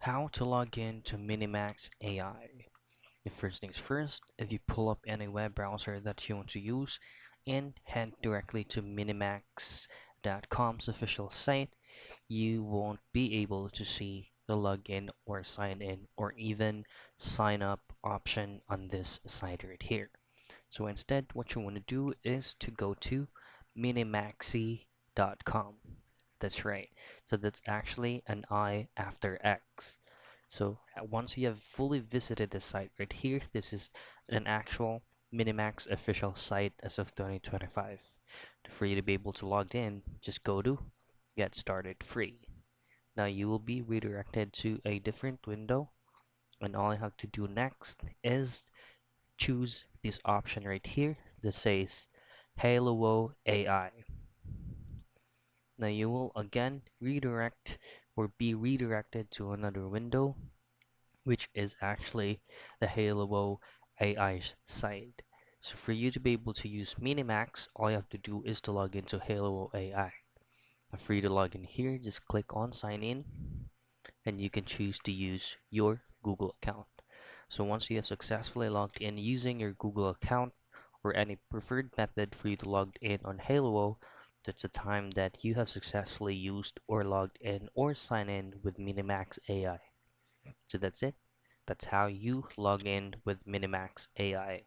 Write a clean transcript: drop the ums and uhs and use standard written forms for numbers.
How to log in to Minimax AI. The first things first, if you pull up any web browser that you want to use and head directly to minimax.com's official site, you won't be able to see the login or sign in or even sign up option on this site right here. So instead, what you want to do is to go to minimaxi.com. That's right. So that's actually an I after X. So once you have fully visited the site right here, this is an actual Minimax official site as of 2025. For you to be able to log in, just go to Get Started Free. Now you will be redirected to a different window, and all I have to do next is choose this option right here that says Halo AI. Now you will again redirect or be redirected to another window, which is actually the Halo AI's site. So for you to be able to use Minimax, all you have to do is to log into Halo AI. Now for you to log in here, just click on sign in and you can choose to use your Google account. So once you have successfully logged in using your Google account or any preferred method for you to log in on Halo, that's the time that you have successfully used or logged in or sign in with Minimax AI. So that's it. That's how you log in with Minimax AI.